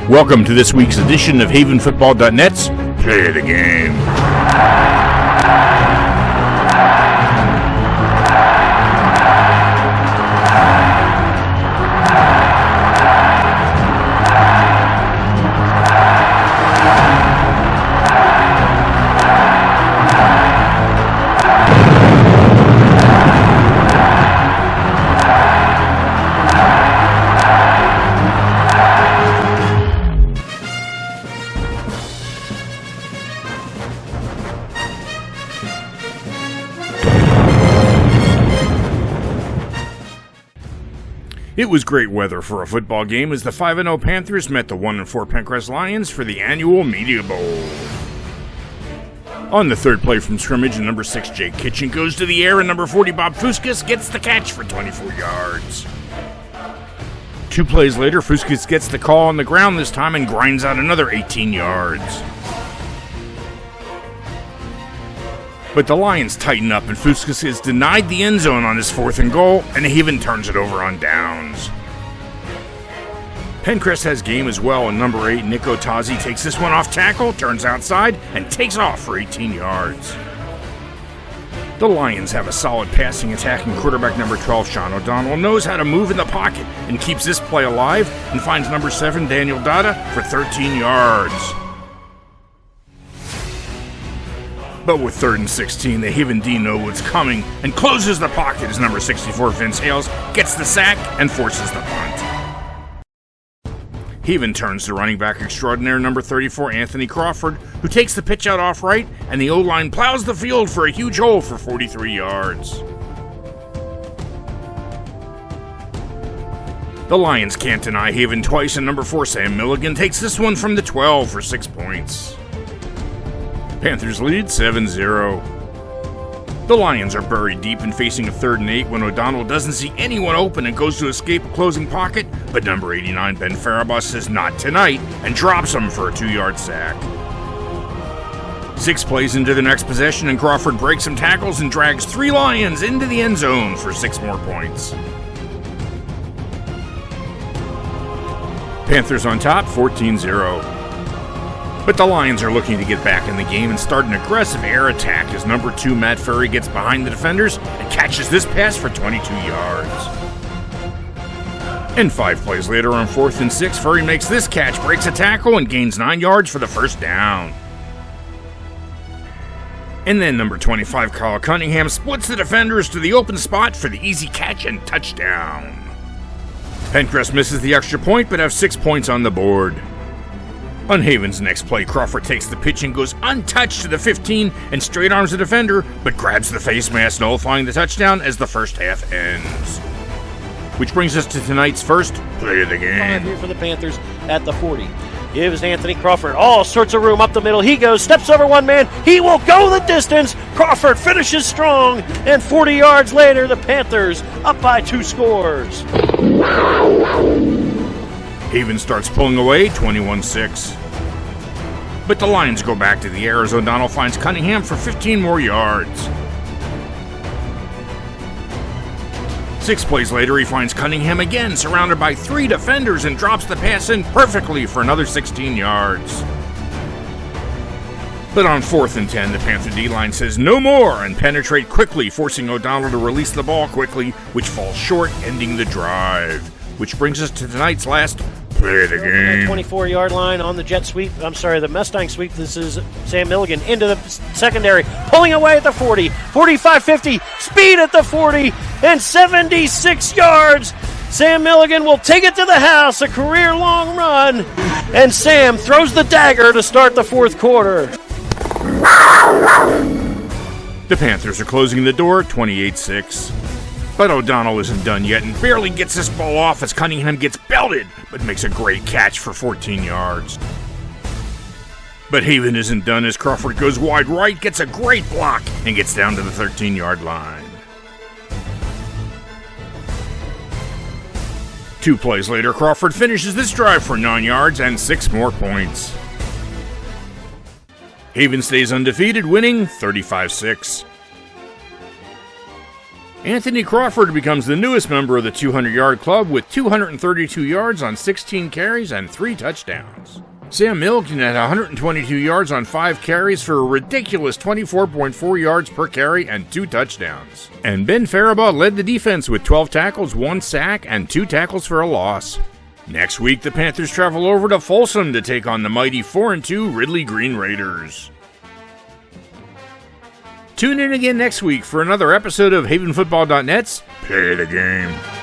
Welcome to this week's edition of HavenFootball.net's Play of the Game. It was great weather for a football game as the 5-0 Panthers met the 1-4 Penncrest Lions for the annual Media Bowl. On the third play from scrimmage, number 6 Jake Kitchen goes to the air and number 40 Bob Fuskas gets the catch for 24 yards. 2 plays later, Fuskas gets the call on the ground this time and grinds out another 18 yards. But the Lions tighten up and Fuskas is denied the end zone on his 4th and goal, and Haven turns it over on downs. Penncrest has game as well, and number 8 Nick Otazi takes this one off tackle, turns outside, and takes off for 18 yards. The Lions have a solid passing attack, and quarterback number 12 Sean O'Donnell knows how to move in the pocket and keeps this play alive and finds number 7 Daniel Dada for 13 yards. But with 3rd and 16, the Haven D know what's coming and closes the pocket as number 64 Vince Hales gets the sack and forces the punt. Haven turns to running back extraordinaire number 34 Anthony Crawford, who takes the pitch out off right, and the O-line plows the field for a huge hole for 43 yards. The Lions can't deny Haven twice, and number 4 Sam Milligan takes this one from the 12 for 6 points. Panthers lead 7-0. The Lions are buried deep and facing a 3rd and 8 when O'Donnell doesn't see anyone open and goes to escape a closing pocket, but number 89 Ben Farabus says not tonight and drops him for a 2-yard sack. 6 plays into the next possession and Crawford breaks some tackles and drags 3 Lions into the end zone for 6 more points. Panthers on top 14-0. But the Lions are looking to get back in the game and start an aggressive air attack as number 2 Matt Ferry gets behind the defenders and catches this pass for 22 yards. And 5 plays later on 4th and 6, Ferry makes this catch, breaks a tackle, and gains 9 yards for the first down. And then number 25 Kyle Cunningham splits the defenders to the open spot for the easy catch and touchdown. Penncrest misses the extra point but have 6 points on the board. On Haven's next play, Crawford takes the pitch and goes untouched to the 15 and straight arms the defender, but grabs the face mask, nullifying the touchdown as the first half ends. Which brings us to tonight's first Play of the Game. Here for the Panthers at the 40. Gives Anthony Crawford all sorts of room up the middle. He goes, steps over one man. He will go the distance. Crawford finishes strong, and 40 yards later, the Panthers up by 2 scores. Haven starts pulling away, 21-6. But the Lions go back to the air as O'Donnell finds Cunningham for 15 more yards. 6 plays later, he finds Cunningham again, surrounded by 3 defenders, and drops the pass in perfectly for another 16 yards. But on 4th and 10, the Panther D-line says no more and penetrate quickly, forcing O'Donnell to release the ball quickly, which falls short, ending the drive. Which brings us to tonight's last Play of the Game. 24-yard line on the jet sweep. The Mustang sweep. This is Sam Milligan into the secondary, pulling away at the 40, 45-50, speed at the 40, and 76 yards. Sam Milligan will take it to the house, a career-long run, and Sam throws the dagger to start the 4th quarter. The Panthers are closing the door, 28-6. But O'Donnell isn't done yet and barely gets this ball off as Cunningham gets belted, but makes a great catch for 14 yards. But Haven isn't done as Crawford goes wide right, gets a great block, and gets down to the 13-yard line. 2 plays later, Crawford finishes this drive for 9 yards and 6 more points. Haven stays undefeated, winning 35-6. Anthony Crawford becomes the newest member of the 200-yard club with 232 yards on 16 carries and 3 touchdowns. Sam Milligan had 122 yards on 5 carries for a ridiculous 24.4 yards per carry and 2 touchdowns. And Ben Faribault led the defense with 12 tackles, 1 sack, and 2 tackles for a loss. Next week, the Panthers travel over to Folsom to take on the mighty 4-2 Ridley Green Raiders. Tune in again next week for another episode of HavenFootball.net's Play the Game.